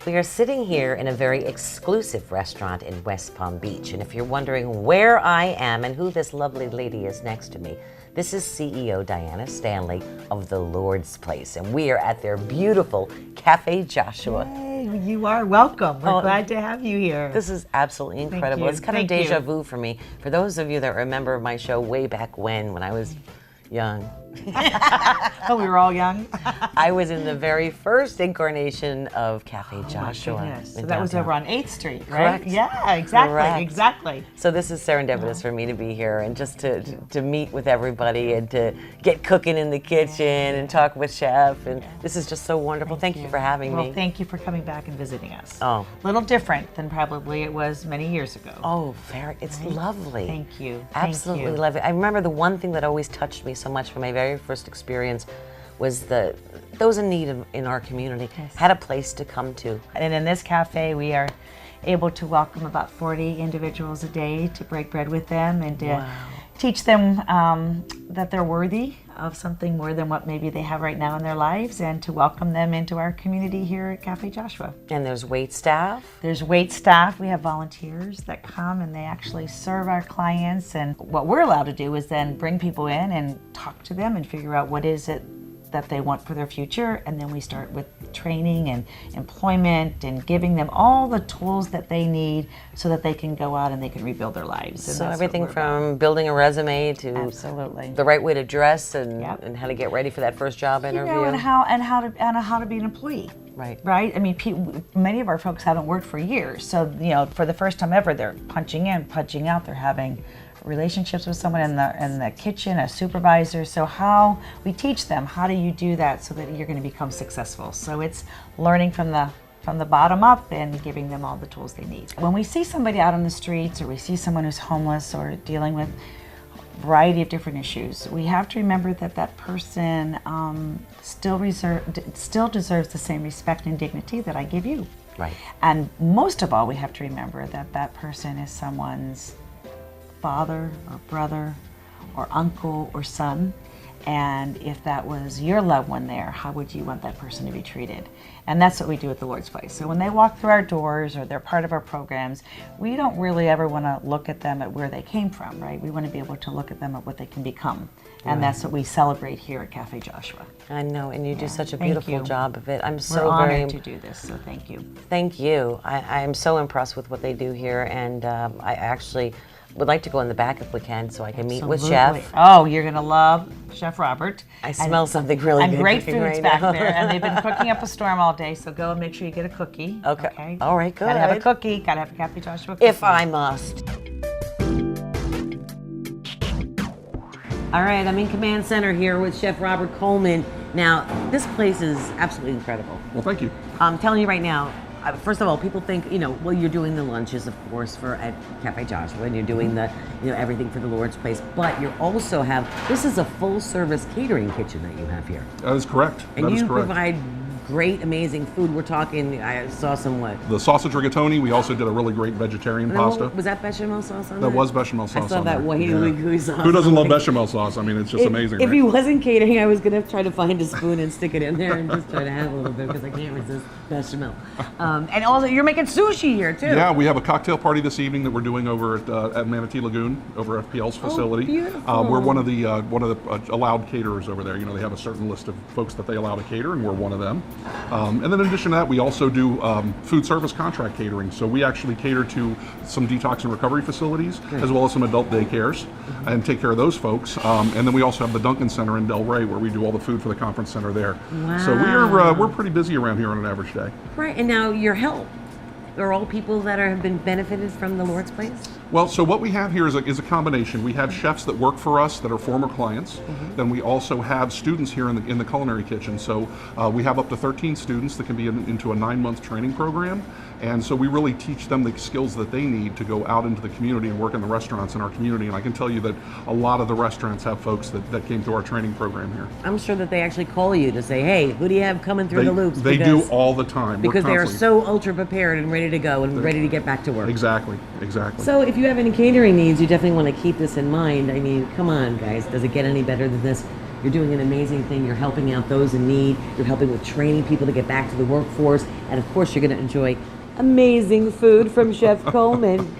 We are sitting here in a very exclusive restaurant in West Palm Beach. And if you're wondering where I am and who this lovely lady is next to me, this is CEO Diana Stanley of the Lord's Place. And we are at their beautiful Cafe Joshua. Hey, you are welcome. We're glad to have you here. This is absolutely incredible. It's kind of deja vu for me. For those of you that remember my show way back when I was young. Oh, we were all young. I was in the very first incarnation of Cafe Joshua. So that was over on 8th Street, right? Correct. Yeah, exactly, Correct. exactly. So this is serendipitous for me to be here and just to meet with everybody and to get cooking in the kitchen and talk with Chef. And this is just so wonderful. Thank you for having me. Well, thank you for coming back and visiting us. Oh. A little different than probably it was many years ago. Oh, it's lovely. Thank you. Absolutely lovely. I remember the one thing that always touched me so much from my very first experience was those in need in our community had a place to come to. And in this cafe, we are able to welcome about 40 individuals a day to break bread with them and to teach them that they're worthy of something more than what maybe they have right now in their lives, and to welcome them into our community here at Cafe Joshua. And there's wait staff? There's wait staff. We have volunteers that come and they actually serve our clients, and what we're allowed to do is then bring people in and talk to them and figure out what is it that they want for their future, and then we start with training and employment and giving them all the tools that they need so that they can go out and they can rebuild their lives. And so everything from building a resume to the right way to dress and how to get ready for that first job interview. You know, and how to be an employee. Right. Right. I mean, many of our folks haven't worked for years, so for the first time ever, they're punching in, punching out. They're having relationships with someone in the kitchen, a supervisor. So how we teach them, how do you do that so that you're going to become successful? So it's learning from the bottom up and giving them all the tools they need. When we see somebody out on the streets, or we see someone who's homeless or dealing with a variety of different issues, we have to remember that that person still deserves the same respect and dignity that I give you. Right. And most of all, we have to remember that that person is someone's father or brother or uncle or son, and if that was your loved one there, how would you want that person to be treated? And that's what we do at the Lord's Place. So when they walk through our doors or they're part of our programs, we don't really ever want to look at them at where they came from, right? We want to be able to look at them at what they can become, and that's what we celebrate here at Cafe Joshua. I know, and you do such a beautiful job of it. I'm so We're honored to do this, so thank you. Thank you. I am so impressed with what they do here, and I actually would like to go in the back if we can, so I can meet with Chef. Oh, you're gonna love Chef Robert. I smell something really good. And great cooking foods right back now. there, and they've been cooking up a storm all day. So go and make sure you get a cookie. Okay. All right. Good. Gotta have a cookie. Gotta have a Cafe Joshua cookie. If I must. All right, I'm in Command Center here with Chef Robert Coleman. Now, this place is absolutely incredible. Well, thank you. I'm telling you right now, first of all, people think, well, you're doing the lunches, of course, at Cafe Joshua, and you're doing the, everything for the Lord's Place, but you also this is a full-service catering kitchen that you have here. That is correct. And you provide great, amazing food. We're talking, I saw some what? The sausage rigatoni. We also did a really great vegetarian pasta. Was that bechamel sauce on that? That was bechamel sauce. I saw that white gooey sauce. Who doesn't love bechamel sauce? I mean, it's just amazing. If he wasn't catering, I was going to try to find a spoon and stick it in there and just try to have a little bit because I can't resist bechamel. And also, you're making sushi here too. Yeah, we have a cocktail party this evening that we're doing over at Manatee Lagoon, over at FPL's facility. Oh, beautiful. We're one of the allowed caterers over there. They have a certain list of folks that they allow to cater, and we're one of them. And then in addition to that, we also do food service contract catering. So we actually cater to some detox and recovery facilities, as well as some adult daycares, and take care of those folks. And then we also have the Duncan Center in Delray, where we do all the food for the conference center there. Wow. So we're pretty busy around here on an average day. Right, and now your help. Are all people that have been benefited from the Lord's Place? Well, so what we have here is a combination. We have chefs that work for us that are former clients. Then we also have students here in the culinary kitchen. So we have up to 13 students that can be into a 9-month training program. And so we really teach them the skills that they need to go out into the community and work in the restaurants in our community. And I can tell you that a lot of the restaurants have folks that came through our training program here. I'm sure that they actually call you to say, hey, who do you have coming through the loops? They do all the time. Because they are so ultra prepared and ready to go and ready to get back to work. Exactly. So if you have any catering needs, you definitely want to keep this in mind. I mean, come on, guys. Does it get any better than this? You're doing an amazing thing. You're helping out those in need. You're helping with training people to get back to the workforce. And of course, you're going to enjoy amazing food from Chef Coleman.